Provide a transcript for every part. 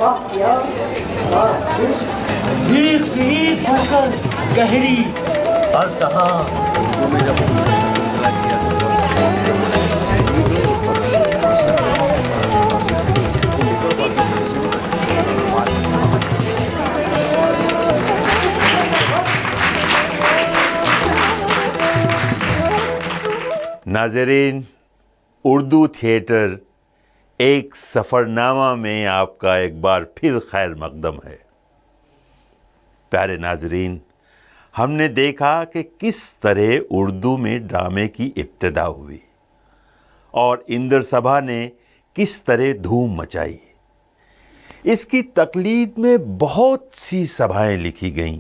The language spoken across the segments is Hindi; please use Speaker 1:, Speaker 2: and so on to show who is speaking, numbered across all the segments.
Speaker 1: एक से एक होकर गहरी आज कहा
Speaker 2: नाज़रीन, उर्दू थिएटर एक सफ़रनामा में आपका एक बार फिर खैर मकदम है। प्यारे नाज़रीन, हमने देखा कि किस तरह उर्दू में ड्रामे की इब्तिदा हुई और इंदर सभा ने किस तरह धूम मचाई। इसकी तकलीद में बहुत सी सभाएं लिखी गईं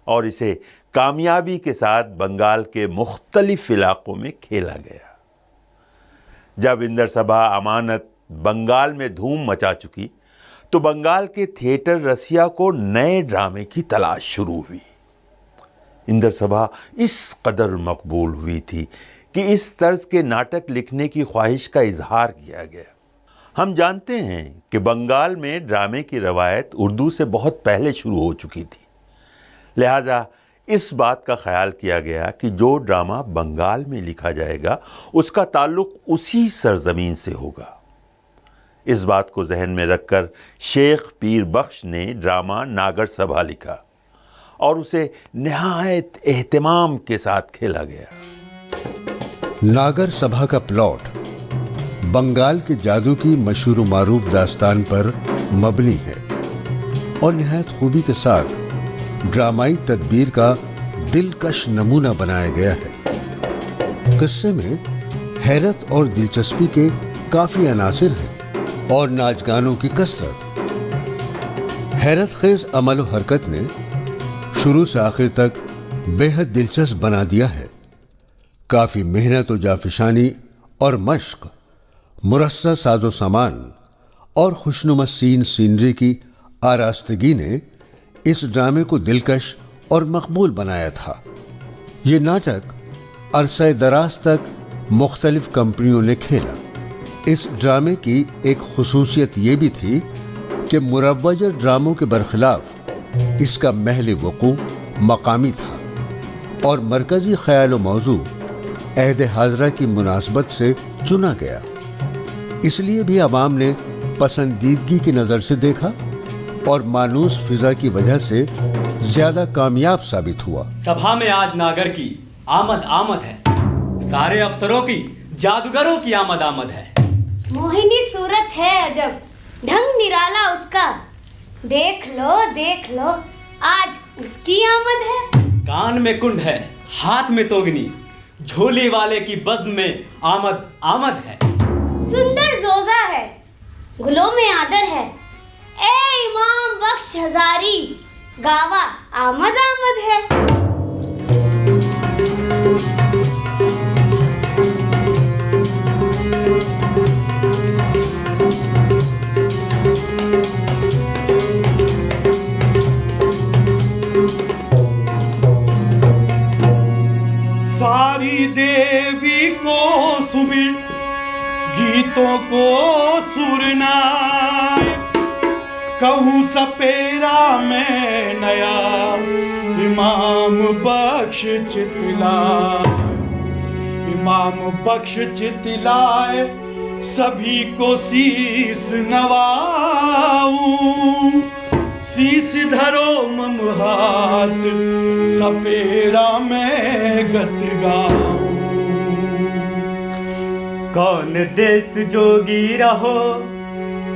Speaker 2: और इसे कामयाबी के साथ बंगाल के मुख्तलिफ इलाकों में खेला गया। जब इंदर सभा अमानत बंगाल में धूम मचा चुकी तो बंगाल के थिएटर रसिया को नए ड्रामे की तलाश शुरू हुई। इंदर सभा इस कदर मकबूल हुई थी कि इस तर्ज के नाटक लिखने की ख्वाहिश का इजहार किया गया। हम जानते हैं कि बंगाल में ड्रामे की रवायत उर्दू से बहुत पहले शुरू हो चुकी थी, लिहाजा इस बात का ख्याल किया गया कि जो ड्रामा बंगाल में लिखा जाएगा उसका ताल्लुक उसी सरजमीन से होगा। इस बात को जहन में रखकर शेख पीर बख्श ने ड्रामा नागर सभा लिखा और उसे निहायत एहतमाम के साथ खेला गया।
Speaker 3: नागर सभा का प्लॉट बंगाल के जादू की मशहूर मारूफ दास्तान पर मबनी है और निहायत खूबी के साथ ड्रामाई तदबीर का दिलकश नमूना बनाया गया है। किस्से में हैरत और दिलचस्पी के काफी अनासिर हैं और नाच गानों की कसरत। हैरत खेज अमल और हरकत ने शुरू से आखिर तक बेहद दिलचस्प बना दिया है। काफी मेहनत और जाफिशानी और मश्क, मुरस्सा साजो सामान और खुशनुमा सीनरी की आरास्तगी ने इस ड्रामे को दिलकश और मकबूल बनाया था। ये नाटक अरसे दराज तक मुख्तलिफ कंपनियों ने खेला। इस ड्रामे की एक खुसूसियत ये भी थी कि मुरव्वज ड्रामों के बरखिलाफ इसका महल वक़ू मकामी था और मरकज़ी ख्याल व मौजू अहद हाज़रा की मुनासबत से चुना गया। इसलिए भी अवाम ने पसंदीदगी की नज़र से देखा और मानूस फिजा की वजह से ज्यादा कामयाब साबित हुआ।
Speaker 4: सभा में आज नागर की आमद है, सारे अफसरों की, जादूगरों की आमद है।
Speaker 5: मोहिनी सूरत है अजब, ढंग निराला उसका, देख लो आज उसकी आमद है।
Speaker 4: कान में कुंड है, हाथ में तोगनी, झोली वाले की बज़्म में आमद है।
Speaker 5: सुंदर जोजा है, गुलों में आदर है, ए इमाम बख्श हजारी, गावा आमद है।
Speaker 6: सारी देवी को सुमिर, गीतों को सुरनाए, कहूँ सपेरा में नया, इमाम बख्श चितलाए, सभी को शीस नवाऊं, शीस धरो ममहात, सपेरा में गत गाऊं।
Speaker 4: कौन देश जोगी रहो,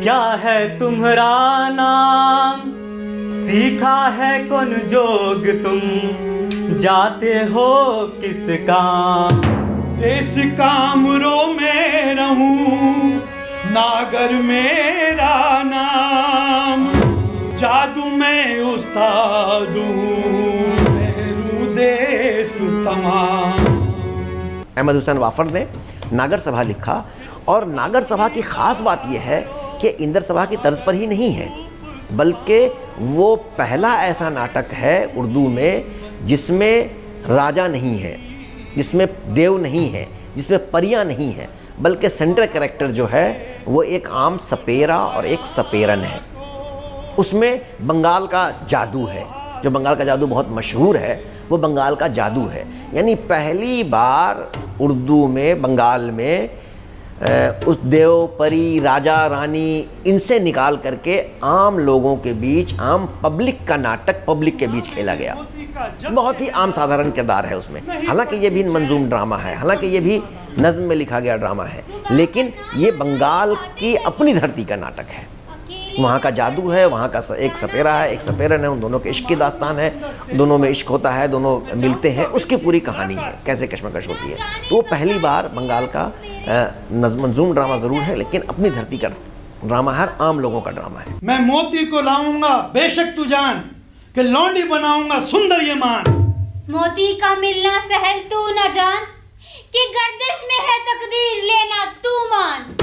Speaker 4: क्या है तुम्हारा नाम, सीखा है कौन जोग तुम, जाते हो किस काम।
Speaker 6: देश कामरों में रहूं, नागर मेरा नाम, जादू में उस्तादू, मेरू देश तमाम।
Speaker 7: अहमद हुसैन वाफर ने नागर सभा लिखा और नागर सभा की ख़ास बात यह है कि इंदर सभा की तर्ज पर ही नहीं है, बल्कि वो पहला ऐसा नाटक है उर्दू में जिसमें राजा नहीं है, जिसमें देव नहीं है, जिसमें परियां नहीं है, बल्कि सेंट्रल कैरेक्टर जो है वो एक आम सपेरा और एक सपेरन है। उसमें बंगाल का जादू है। जो बंगाल का जादू बहुत मशहूर है वो बंगाल का जादू है। यानी पहली बार उर्दू में, बंगाल में उस देव, परी, राजा, रानी इनसे निकाल करके आम लोगों के बीच, आम पब्लिक का नाटक पब्लिक के बीच खेला गया। बहुत ही आम साधारण किरदार है उसमें। हालांकि ये भी मंजूम ड्रामा है, हालांकि ये भी नज्म में लिखा गया ड्रामा है, लेकिन ये बंगाल की अपनी धरती का नाटक है। वहाँ का जादू है, वहाँ का एक सपेरा है, एक सपेरन है, उन दोनों के इश्क की दास्तान है, दोनों में इश्क होता है, दोनों मिलते हैं, उसकी पूरी कहानी है, कैसे कश्मकश होती है। तो वो पहली बार बंगाल का मंजूम ड्रामा ज़रूर है, लेकिन अपनी धरती का ड्रामा है, आम लोगों का ड्रामा है।
Speaker 6: मैं मोती को लाऊंगा बेशक तू जान, कि लौंडी बनाऊंगा सुंदर ये मान।
Speaker 8: मोती का मिलना सहल तू न जान, कि गर्दिश में है तकदीर लेना तू मान।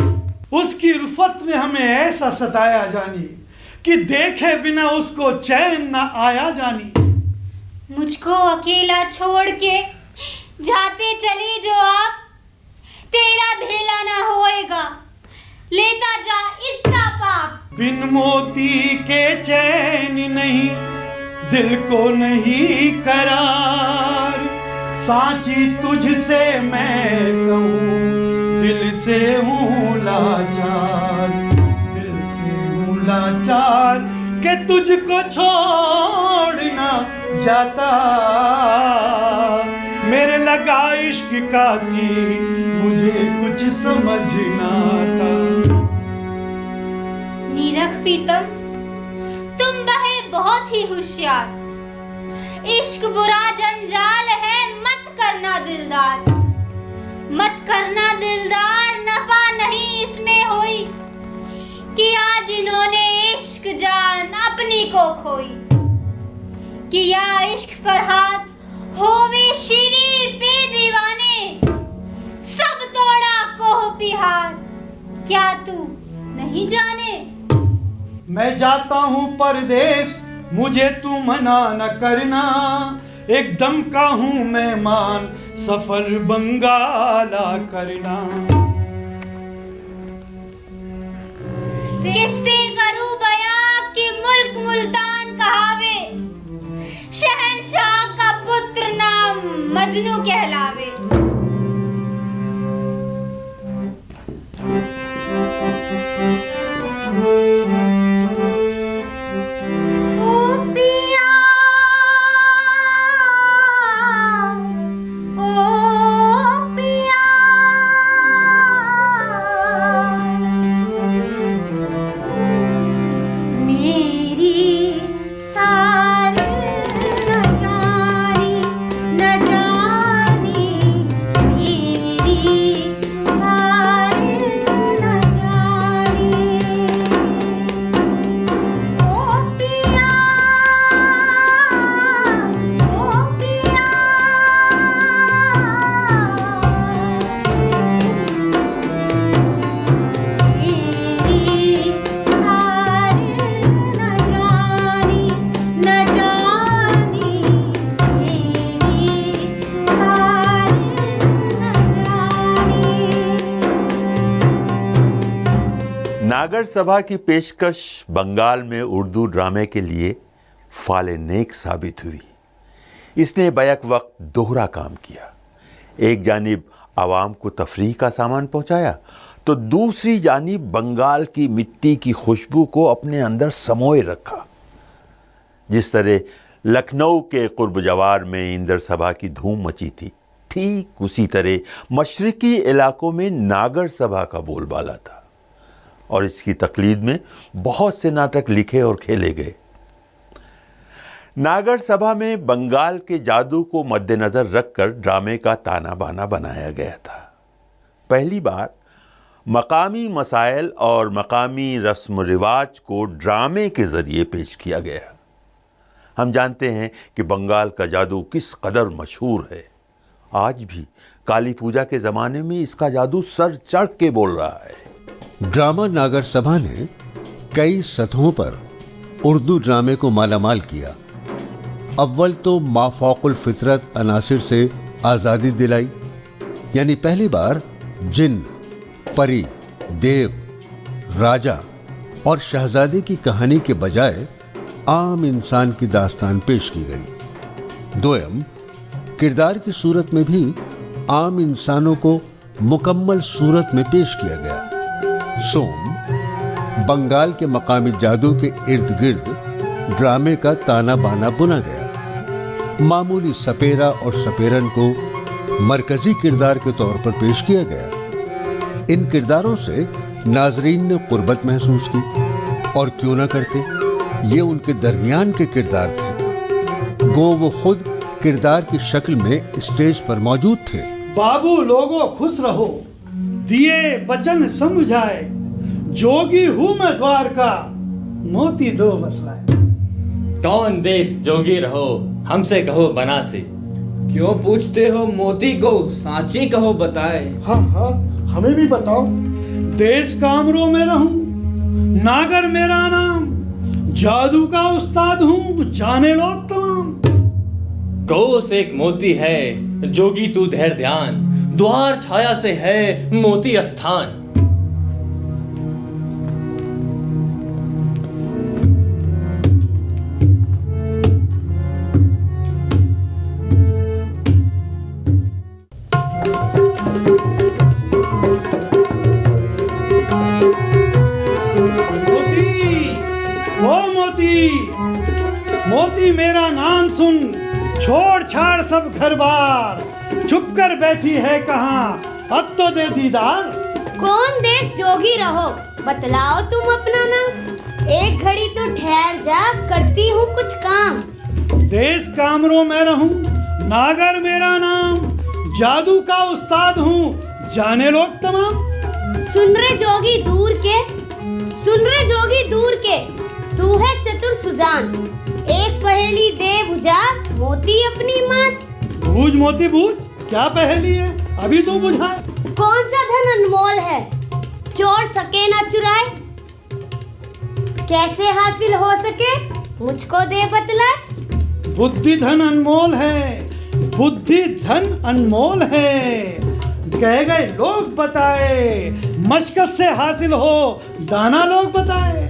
Speaker 6: उसकी उल्फत ने हमें ऐसा सताया जानी, कि देखे बिना उसको चैन न आया जानी।
Speaker 8: मुझको अकेला छोड़ के जाते चली जो आप, तेरा भेला ना होएगा लेता जा इतना पाप।
Speaker 6: बिन मोती के चैन नहीं, दिल को नहीं करार, सांची तुझसे मैं कहूँ दिल से हूँ लाचार, दिल से हूँ लाचार, के तुझको छोड़ना जाता। मेरे लगा इश्क का तीर, मुझे कुछ समझ ना आता।
Speaker 8: नीरख पीतम तुम बहे बहुत ही होशियार, इश्क बुरा जंजाल है मत करना दिलदार। मत करना दिलदार, नफा नहीं इसमें हुई, कि आज इन्होंने इश्क जान अपनी को खोई। किया इश्क फरहाद होवे शीरी पे दीवाने, सब तोड़ा कोह पिहार, क्या तू नहीं जाने।
Speaker 6: मैं जाता हूँ परदेश, मुझे तू मना न करना, एकदम का हूँ मेहमान, सफर बंगाला करना।
Speaker 8: किससे करूं बयां कि मुल्क मुल्तान कहावे, शहंशाह का पुत्र नाम मजनू कहलावे।
Speaker 2: नागर सभा की पेशकश बंगाल में उर्दू ड्रामे के लिए फाले नेक साबित हुई। इसने बैक वक्त दोहरा काम किया। एक जानिब आवाम को तफरीह का सामान पहुंचाया, तो दूसरी जानिब बंगाल की मिट्टी की खुशबू को अपने अंदर समोए रखा। जिस तरह लखनऊ के कुर्ब जवार में इंदर सभा की धूम मची थी, ठीक उसी तरह मशरकी इलाकों में नागर सभा का बोलबाला था और इसकी तकलीद में बहुत से नाटक लिखे और खेले गए। नागर सभा में बंगाल के जादू को मद्देनजर रखकर ड्रामे का ताना बाना बनाया गया था। पहली बार मकामी मसाइल और मकामी रस्म रिवाज को ड्रामे के जरिए पेश किया गया। हम जानते हैं कि बंगाल का जादू किस कदर मशहूर है। आज भी काली पूजा के ज़माने में इसका जादू सर चढ़ के बोल रहा है।
Speaker 3: ड्रामा नागर सभा ने कई सतहों पर उर्दू ड्रामे को मालामाल किया। अव्वल तो माफौकुल फितरत अनासिर से आज़ादी दिलाई, यानी पहली बार जिन, परी, देव, राजा और शहजादे की कहानी के बजाय आम इंसान की दास्तान पेश की गई। दोयम, किरदार की सूरत में भी आम इंसानों को मुकम्मल सूरत में पेश किया गया। सोम, बंगाल के मकामी जादू के इर्द गिर्द ड्रामे का ताना बाना बुना गया। मामूली सपेरा और सपेरन को मरकजी किरदार के तौर पर पेश किया गया। इन किरदारों से नाजरीन ने कुर्बत महसूस की, और क्यों ना करते, ये उनके दरमियान के किरदार थे। गो वो खुद किरदार की शक्ल में स्टेज पर मौजूद थे।
Speaker 6: बाबू लोगो खुश रहो, दिए वचन समझाए, जोगी हूँ मैं द्वार का, मोती दो बतलाए।
Speaker 4: कौन देश जोगी रहो, हमसे कहो बनासे।
Speaker 9: क्यों पूछते हो मोती को, सांची कहो बताए।
Speaker 6: हाँ हाँ, हमें भी बताओ। देश कामरों में रहूं, नागर मेरा नाम, जादू का उस्ताद हूँ, जाने लोग तमाम।
Speaker 4: कोस एक मोती है, जोगी तू धैर्य ध्यान, द्वार छाया से है मोती स्थान।
Speaker 6: मोती मेरा नाम सुन, छोड़ छाड़ सब घर बार, चुप कर बैठी है कहाँ, अब तो दे दीदार।
Speaker 5: कौन देश जोगी रहो, बतलाओ तुम अपना नाम, एक घड़ी तो ठहर जा, करती हूँ कुछ काम।
Speaker 6: देश कामरों में रहूं, नागर मेरा नाम, जादू का उस्ताद हूँ, जाने लोग तमाम।
Speaker 5: सुन रे जोगी दूर के, सुन रे जोगी दूर के, तू है चतुर सुजान, एक पहेली दे बुझा, मोती अपनी मात।
Speaker 6: बूझ मोती बूझ, क्या पहेली है, अभी तू बुझा।
Speaker 5: कौन सा धन अनमोल है, चोर सके ना चुराए, कैसे हासिल हो सके, मुझको दे बतलाए।
Speaker 6: बुद्धि धन अनमोल है, बुद्धि धन अनमोल है, कह गए लोग बताए, मशक्कत से हासिल हो, दाना लोग बताए।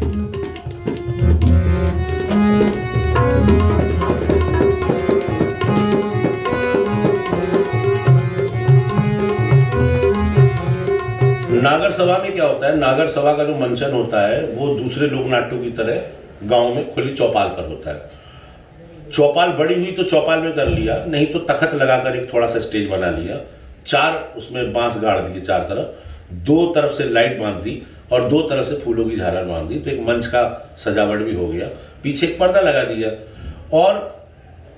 Speaker 10: नागर सभा में क्या होता है, नागर सभा का जो मंचन होता है वो दूसरे लोक नाट्यों की तरह गांव में खुली चौपाल पर होता है। चौपाल बड़ी हुई तो चौपाल में कर लिया, नहीं तो तखत लगाकर एक थोड़ा सा स्टेज बना लिया, चार उसमें बांस गाड़ दिए चार तरफ, दो तरफ से लाइट बांध दी और दो तरफ से फूलों की झालर बांध दी, तो एक मंच का सजावट भी हो गया। पीछे एक पर्दा लगा दिया और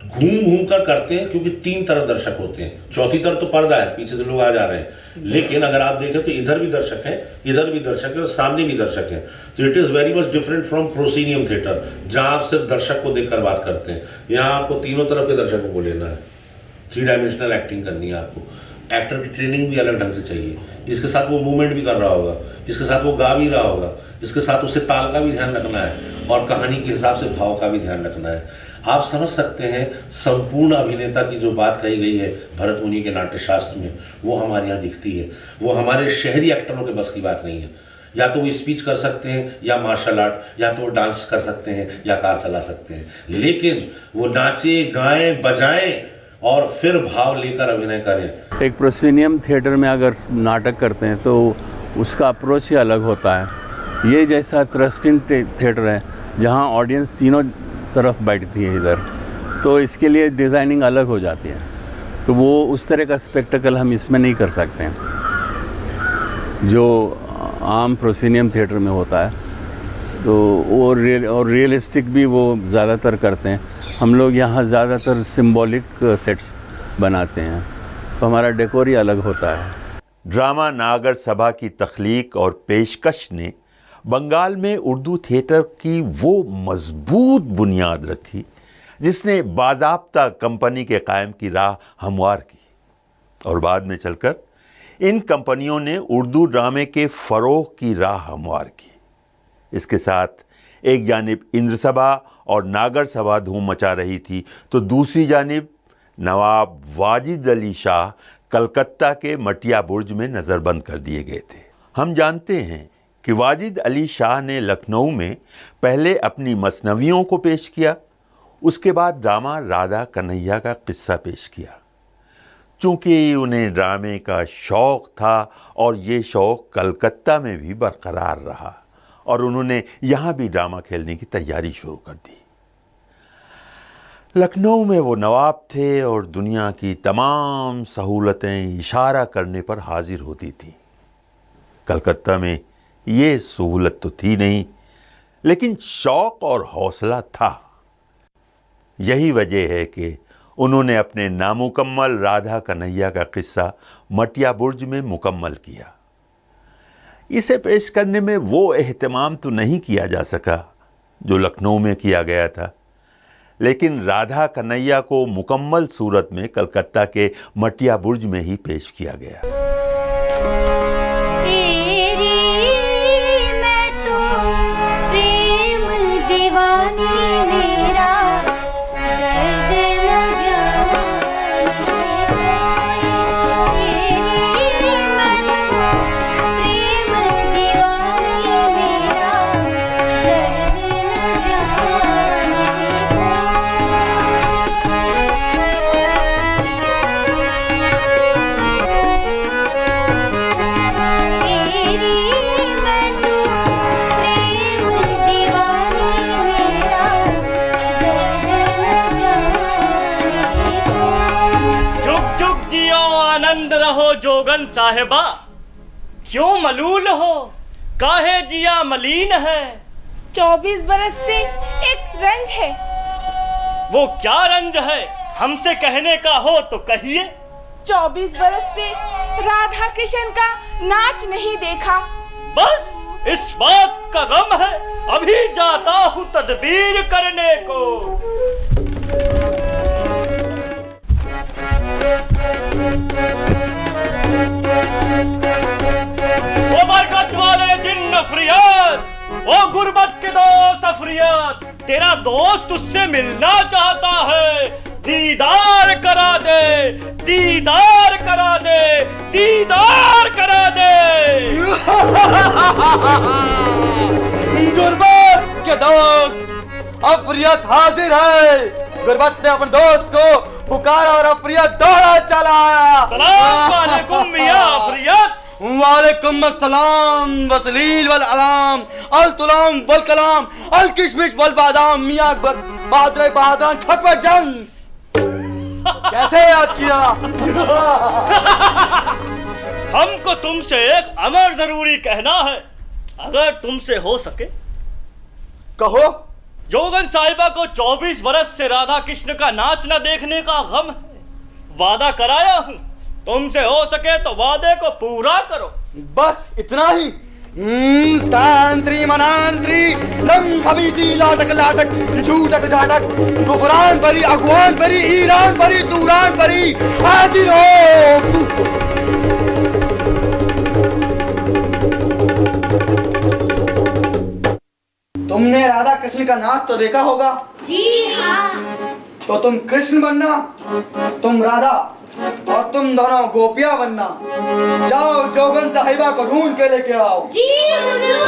Speaker 10: घूम घूम कर करते हैं, क्योंकि तीन तरफ दर्शक होते हैं, चौथी तरफ तो पर्दा है, पीछे से लोग आ जा रहे हैं, लेकिन अगर आप देखें तो इधर भी दर्शक हैं, इधर भी दर्शक है और सामने भी दर्शक हैं। तो it is very much different from proscenium theatre, जहां आप सिर्फ दर्शक को देखकर बात करते हैं। यहाँ आपको तीनों तरफ के दर्शकों को लेना है, 3 डायमेंशनल एक्टिंग करनी है आपको। एक्टर की ट्रेनिंग भी अलग ढंग से चाहिए, इसके साथ वो मूवमेंट भी कर रहा होगा, इसके साथ वो गा भी रहा होगा, इसके साथ उसे ताल का भी ध्यान रखना है और कहानी के हिसाब से भाव का भी ध्यान रखना है। आप समझ सकते हैं संपूर्ण अभिनेता की जो बात कही गई है भरत मुनि के नाट्यशास्त्र में, वो हमारे यहाँ दिखती है। वो हमारे शहरी एक्टरों के बस की बात नहीं है। या तो वो स्पीच कर सकते हैं, या मार्शल आर्ट, या तो वो डांस कर सकते हैं, या कार चला सकते हैं, लेकिन वो नाचे गाएं बजाएं और फिर भाव लेकर अभिनय करें।
Speaker 11: एक प्रोसीनियम थिएटर में अगर नाटक करते हैं तो उसका अप्रोच ही अलग होता है। ये जैसा थ्रस्टिंग थिएटर है जहाँ ऑडियंस तीनों तरफ बैठती है इधर, तो इसके लिए डिज़ाइनिंग अलग हो जाती है, तो वो उस तरह का स्पेक्टिकल हम इसमें नहीं कर सकते हैं जो आम प्रोसीनियम थिएटर में होता है। तो वो रियलिस्टिक भी वो ज़्यादातर करते हैं। हम लोग यहाँ ज़्यादातर सिंबॉलिक सेट्स बनाते हैं, तो हमारा डेकोर ही अलग होता है।
Speaker 2: ड्रामा नागर सभा की तख्लीक और पेशकश ने बंगाल में उर्दू थिएटर की वो मजबूत बुनियाद रखी जिसने बाज़ाब्ता कंपनी के कायम की राह हमवार की, और बाद में चलकर इन कंपनियों ने उर्दू ड्रामे के फ़रोग़ की राह हमवार की। इसके साथ एक जानिब इंद्र सभा और नागर सभा धूम मचा रही थी, तो दूसरी जानिब नवाब वाजिद अली शाह कलकत्ता के मटिया बुर्ज में नज़रबंद कर दिए गए थे। हम जानते हैं कि वाजिद अली शाह ने लखनऊ में पहले अपनी मसनवियों को पेश किया, उसके बाद ड्रामा राधा कन्हैया का किस्सा पेश किया। चूँकि उन्हें ड्रामे का शौक़ था और ये शौक़ कलकत्ता में भी बरकरार रहा और उन्होंने यहाँ भी ड्रामा खेलने की तैयारी शुरू कर दी। लखनऊ में वो नवाब थे और दुनिया की तमाम सहूलतें इशारा करने पर हाजिर होती थीं। कलकत्ता में ये सहूलत तो थी नहीं, लेकिन शौक़ और हौसला था। यही वजह है कि उन्होंने अपने नामुकम्मल राधा कन्हैया का किस्सा मटिया बुर्ज में मुकम्मल किया। इसे पेश करने में वो एहतमाम तो नहीं किया जा सका जो लखनऊ में किया गया था, लेकिन राधा कन्हैया को मुकम्मल सूरत में कलकत्ता के मटिया बुर्ज में ही पेश किया गया।
Speaker 8: मैं तो प्रेम दीवानी मेरा
Speaker 4: जोगन साहिबा, क्यों मलूल हो, काहे जिया मलीन है?
Speaker 12: 24 बरस से एक रंज है।
Speaker 4: वो क्या रंज है, हमसे कहने का हो तो कहिए।
Speaker 12: 24 बरस से राधा कृष्ण का नाच नहीं देखा।
Speaker 4: बस इस बात का गम है, अभी जाता हूँ तदबीर करने को। ओ बरकत वाले जिन नफरियात, ओ गुर्बत के दोस्त अफरियात, तेरा दोस्त उससे मिलना चाहता है, दीदार करा दे, दीदार करा दे, दीदार करा दे।
Speaker 1: गुर्बत के दोस्त अफरियत हाजिर है। गुर्बत ने अपने दोस्त को पुकारा और अफरियत दौड़ा चला आया।
Speaker 4: सलाम वालेकुम मियां अफरियत।
Speaker 1: वालेकुम अस्सलाम वसलील वल अलाम अल तुलाम वल कलाम अल किशमिश वल बादाम मियां बहादुर बहादुरान खटपट जंग। कैसे याद किया?
Speaker 4: हमको तुमसे एक अमर जरूरी कहना है, अगर तुमसे हो सके।
Speaker 1: कहो।
Speaker 4: जोगन साहिबा को 24 बरस से राधा कृष्ण का नाच न देखने का गम है। वादा कराया हूँ, तुमसे हो सके तो वादे को पूरा करो।
Speaker 1: बस इतना ही। तांत्री मनांत्री लम खबीसी लाटक लाटक झूठक झाटक कुफरान परी अगवान परी ईरान परी दूरान परी हाजिर हो। तुमने राधा कृष्ण का नाच तो देखा होगा?
Speaker 8: जी हाँ।
Speaker 1: तो तुम कृष्ण बनना, तुम राधा और तुम दोनों गोपियां बनना। जाओ जोगन साहिबा को ढूंढ के लेके आओ।
Speaker 8: जी हुजूर।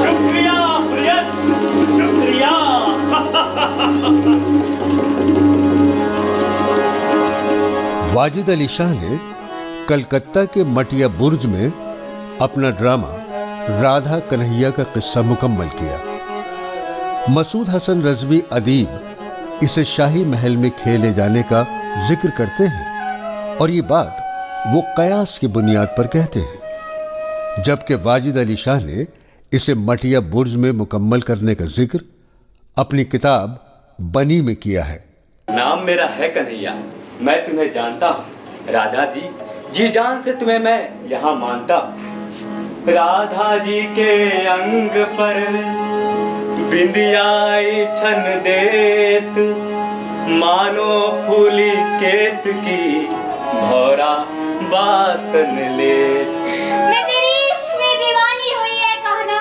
Speaker 4: शुक्रिया अफरियत, शुक्रिया।
Speaker 3: वाजिद अली शाह ने कलकत्ता के मटिया बुर्ज में अपना ड्रामा राधा कन्हैया का किस्सा मुकम्मल किया। मसूद हसन रज़वी अदीब इसे शाही महल में खेले जाने का जिक्र करते हैं और ये बात वो कयास की बुनियाद पर कहते हैं, जबकि वाजिद अली शाह ने इसे मटिया बुर्ज में मुकम्मल करने का जिक्र अपनी किताब बनी में किया है।
Speaker 13: नाम मेरा है कन्हैया, मैं तुम्हें जानता हूँ। राधा जी जान से तुम्हें मैं यहाँ मानता हूँ। राधा जी के अंग पर बिंदियाई छन देत, मानो फूली केत की भौरा बासन ले।
Speaker 8: मैं तेरी इश्क में दीवानी हुई है कहना,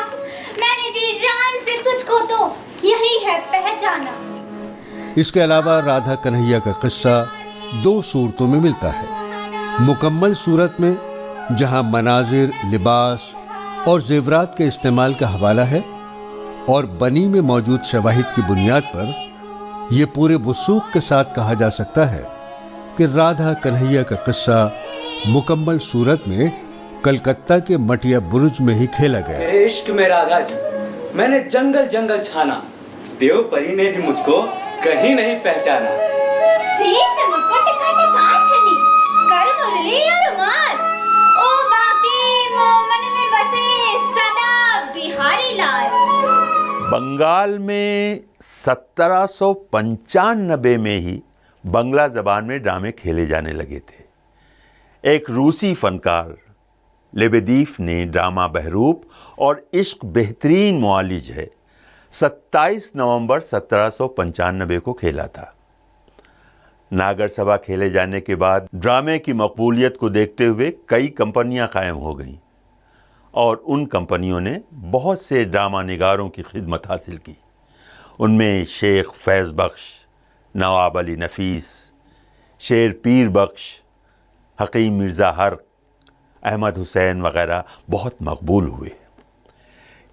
Speaker 8: मैंने जी जान से तुझको तो यही है पहचाना।
Speaker 3: इसके अलावा राधा कन्हैया का किस्सा दो सूरतों में मिलता है। मुकम्मल सूरत में जहां मनाजिर, लिबास और जेवरात के इस्तेमाल का हवाला है और बनी में मौजूद शवाहिद की बुनियाद पर यह पूरे वसूख के साथ कहा जा सकता है कि राधा कन्हैया का किस्सा मुकम्मल सूरत में कलकत्ता के मटिया बुरुज में ही खेला गया।
Speaker 13: मेरे इश्क में राधा जी मैंने जंगल जंगल छाना, देव परी ने भी मुझको कहीं नहीं पहचाना।
Speaker 8: शीश मुकुट खट कांचनी कर मुरली और मार, ओ बाकी मोमन में बसे सदा बिहारी लाल।
Speaker 2: बंगाल में 1795 में ही बंगला जबान में ड्रामे खेले जाने लगे थे। एक रूसी फनकार लेबेदीफ ने ड्रामा बहरूप और इश्क बेहतरीन मुआलिज है 27 नवंबर 1795 को खेला था। नागर सभा खेले जाने के बाद ड्रामे की मकबूलियत को देखते हुए कई कंपनियां कायम हो गईं और उन कंपनियों ने बहुत से ड्रामा निगारों की खिदमत हासिल की। उनमें शेख फैज़ बख्श, नवाब अली नफीस, शेर पीर बख्श, हकीम मिर्ज़ा हर्क, अहमद हुसैन वगैरह बहुत मकबूल हुए।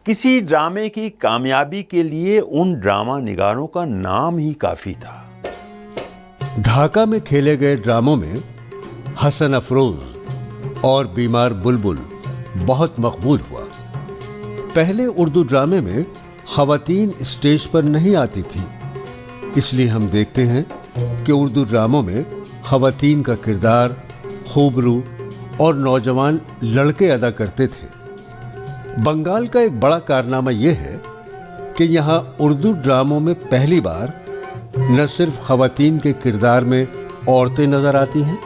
Speaker 2: किसी ड्रामे की कामयाबी के लिए उन ड्रामा निगारों का नाम ही काफ़ी था।
Speaker 3: ढाका में खेले गए ड्रामों में हसन अफरोज और बीमार बुलबुल बहुत मकबूल हुआ। पहले उर्दू ड्रामे में ख़वातीन स्टेज पर नहीं आती थी, इसलिए हम देखते हैं कि उर्दू ड्रामों में ख़वातीन का किरदार खूबरू और नौजवान लड़के अदा करते थे। बंगाल का एक बड़ा कारनामा यह है कि यहाँ उर्दू ड्रामों में पहली बार न सिर्फ ख़वातीन के किरदार में औरतें नज़र आती हैं,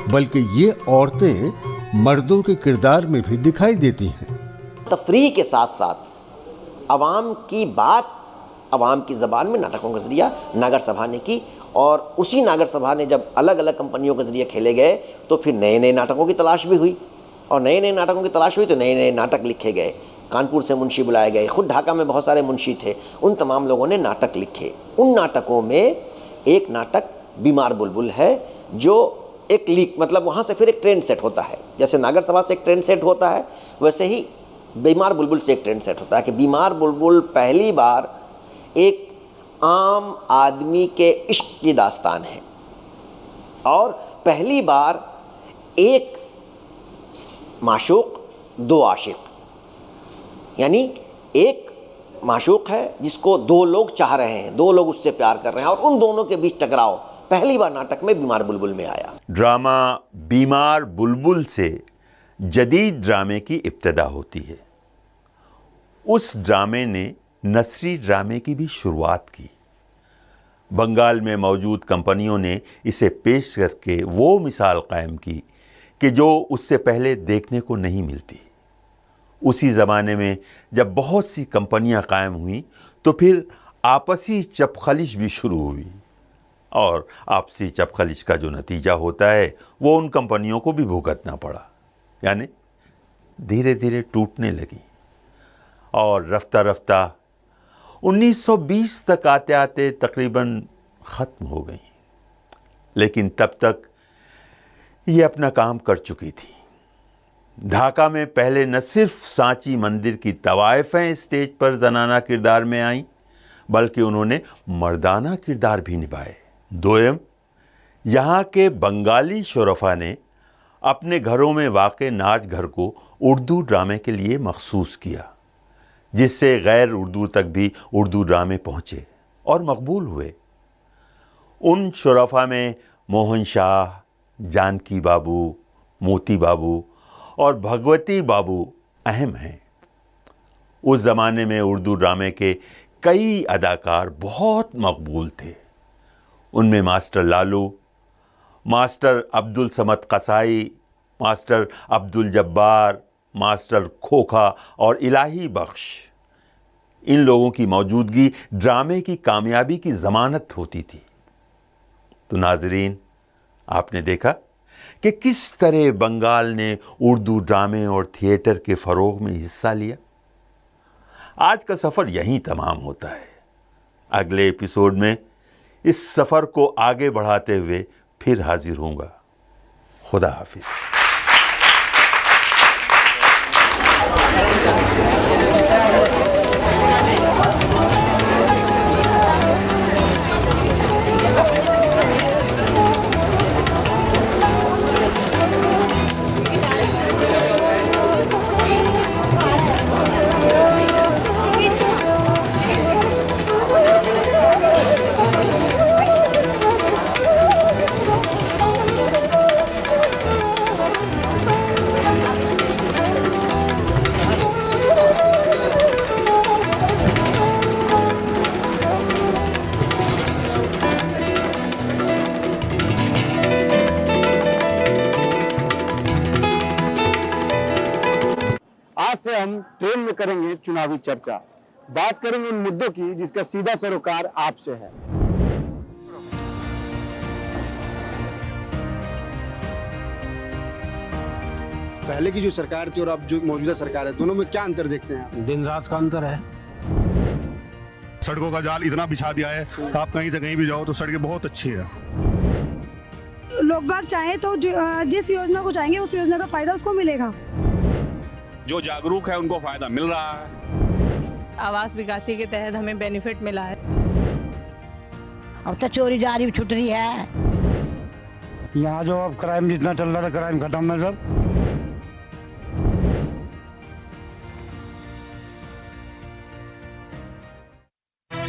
Speaker 3: बल्कि ये औरतें मर्दों के किरदार में भी दिखाई देती हैं।
Speaker 7: तफरीह के साथ साथ अवाम की बात अवाम की ज़बान में नाटकों का ज़रिया नागर सभा ने की, और उसी नागर सभा ने जब अलग अलग कंपनियों के ज़रिए खेले गए तो फिर नए नए नाटकों की तलाश भी हुई, और नए नए नाटकों की तलाश हुई तो नए नए नाटक लिखे गए। कानपुर से मुंशी बुलाए गए, खुद ढाका में बहुत सारे मुंशी थे, उन तमाम लोगों ने नाटक लिखे। उन नाटकों में एक नाटक बीमार बुलबुल है जो एक लीक, मतलब वहाँ से फिर एक ट्रेंड सेट होता है। जैसे नागर सभा से एक ट्रेंड सेट होता है, वैसे ही बीमार बुलबुल से एक ट्रेंड सेट होता है कि बीमार बुलबुल पहली बार एक आम आदमी के इश्क की दास्तान है, और पहली बार एक माशूक दो आशिक, यानी एक माशूक है जिसको दो लोग चाह रहे हैं, दो लोग उससे प्यार कर रहे हैं, और उन दोनों के बीच टकराव पहली बार नाटक में बीमार बुलबुल में आया।
Speaker 2: ड्रामा बीमार बुलबुल से जदीद ड्रामे की इब्तिदा होती है। उस ड्रामे ने नसरी ड्रामे की भी शुरुआत की। बंगाल में मौजूद कंपनियों ने इसे पेश करके वो मिसाल कायम की कि जो उससे पहले देखने को नहीं मिलती। उसी ज़माने में जब बहुत सी कंपनियां कायम हुईं तो फिर आपसी चपखलिश भी शुरू हुई, और आपसी चपखलिश का जो नतीजा होता है वो उन कंपनियों को भी भुगतना पड़ा, यानी धीरे धीरे टूटने लगी, और रफ्ता रफ्ता 1920 तक आते आते तकरीबन ख़त्म हो गई। लेकिन तब तक ये अपना काम कर चुकी थी। ढाका में पहले न सिर्फ सांची मंदिर की तवाइफें स्टेज पर जनाना किरदार में आईं, बल्कि उन्होंने मर्दाना किरदार भी निभाए। दोयम, यहाँ के बंगाली शुरफा ने अपने घरों में वाक़े नाच घर को उर्दू ड्रामे के लिए मखसूस किया, जिससे गैर उर्दू तक भी उर्दू ड्रामे पहुँचे और मकबूल हुए। उन शुरफा में मोहन शाह, जानकी बाबू, मोती बाबू और भगवती बाबू अहम हैं। उस ज़माने में उर्दू ड्रामे के कई अदाकार बहुत मकबूल थे। उनमें मास्टर लालू, मास्टर अब्दुल समद कसाई, मास्टर अब्दुल जब्बार, मास्टर खोखा और इलाही बख्श, इन लोगों की मौजूदगी ड्रामे की कामयाबी की ज़मानत होती थी। तो नाज़रीन, आपने देखा कि किस तरह बंगाल ने उर्दू ड्रामे और थिएटर के फ़रोग़ में हिस्सा लिया। आज का सफ़र यहीं तमाम होता है। अगले एपिसोड में इस सफ़र को आगे बढ़ाते हुए फिर हाजिर होऊंगा। खुदा हाफिज़।
Speaker 14: आज से हम ट्रेन में करेंगे चुनावी चर्चा, बात करेंगे उन मुद्दों की जिसका सीधा सरोकार आपसे है।
Speaker 15: पहले की जो सरकार थी और अब जो मौजूदा सरकार है, दोनों में क्या अंतर देखते हैं आप?
Speaker 14: दिन रात का अंतर है।
Speaker 16: सड़कों का जाल इतना बिछा दिया है, आप कहीं से कहीं भी जाओ तो सड़कें बहुत अच्छी है।
Speaker 17: लोग बाग चाहे तो जिस योजना को चाहेंगे उस योजना का फायदा उसको मिलेगा।
Speaker 16: जो जागरूक है उनको फायदा मिल रहा है।
Speaker 18: आवास विकासी के तहत हमें बेनिफिट मिला है।
Speaker 19: अब तो चोरी जारी छुट रही है।
Speaker 14: यहाँ जो अब क्राइम जितना चल रहा था, क्राइम खत्म है सब।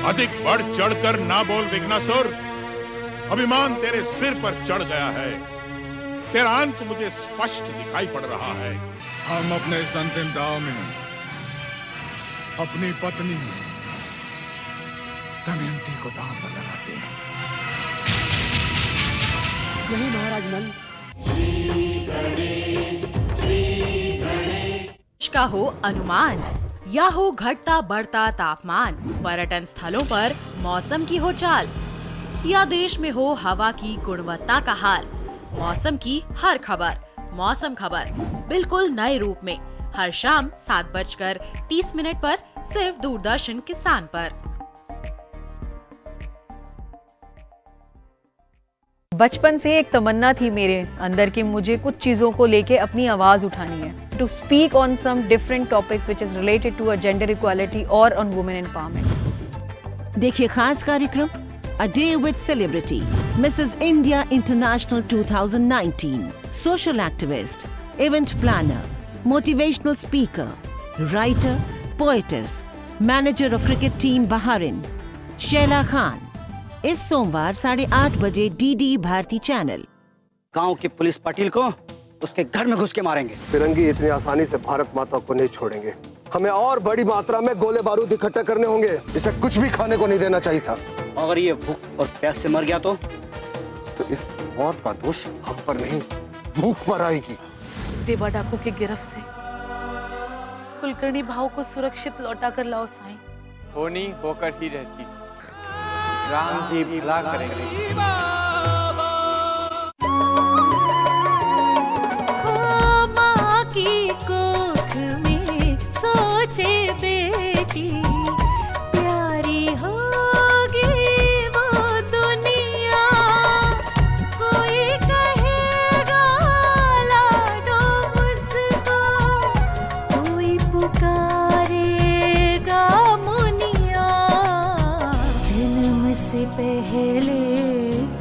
Speaker 16: अधिक बढ़ चढ़कर ना बोल विघ्नासुर, अभिमान तेरे सिर पर चढ़ गया है, तेरा अंत मुझे स्पष्ट दिखाई पड़ रहा है।
Speaker 20: हम अपने इस अंतिम दाव में अपनी पत्नी दमयंती को दांव पर लगाते हैं।
Speaker 19: नहीं महाराज नल।
Speaker 21: का हो अनुमान या हो घटता बढ़ता तापमान, पर्यटन स्थलों पर मौसम की हो चाल, या देश में हो हवा की गुणवत्ता का हाल, मौसम की हर खबर मौसम खबर बिल्कुल नए रूप में हर शाम 7:30 पर सिर्फ दूरदर्शन किसान पर।
Speaker 22: बचपन से एक तमन्ना थी मेरे अंदर कि मुझे कुछ चीज़ों को लेके अपनी आवाज़ उठानी है, to speak on some different topics which is related to a gender equality और ऑन वुमेन एम्पावरमेंट।
Speaker 23: देखिए खास कार्यक्रम A Day with Celebrity, Mrs. India International 2019, social activist, event planner, motivational speaker, writer, poetess, manager of cricket team Baharin, Sheila Khan। इस सोमवार 8:30 बजे DD भारती चैनल।
Speaker 24: गांव के पुलिस पाटिल को उसके घर में घुस के मारेंगे।
Speaker 15: फिरंगी इतनी आसानी से भारत माता को नहीं छोड़ेंगे। हमें और बड़ी मात्रा में गोले बारूद इकट्ठा करने होंगे। इसे कुछ भी खाने को नहीं देना चाहिए था।
Speaker 24: अगर ये भूख और प्यास से मर गया तो
Speaker 15: इस मौत का दोष हम पर नहीं, भूख पर आएगी।
Speaker 25: देवा डाकू की गिरफ्त से कुलकर्णी भाव को सुरक्षित लौटा कर लाओ साईं।
Speaker 26: होनी होकर ही रहती, राम जी भला करेंगे।
Speaker 23: माँ की कोख में सोचे बेटी, प्यारी होगी वो दुनिया। कोई कहेगा लाडो उसको, कोई पुकारेगा मुनिया। जन्म से पहले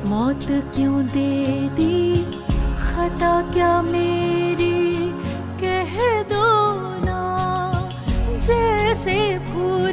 Speaker 23: मौत क्यों दे दी, खता क्या मेरी कह दो ना। जैसे फूल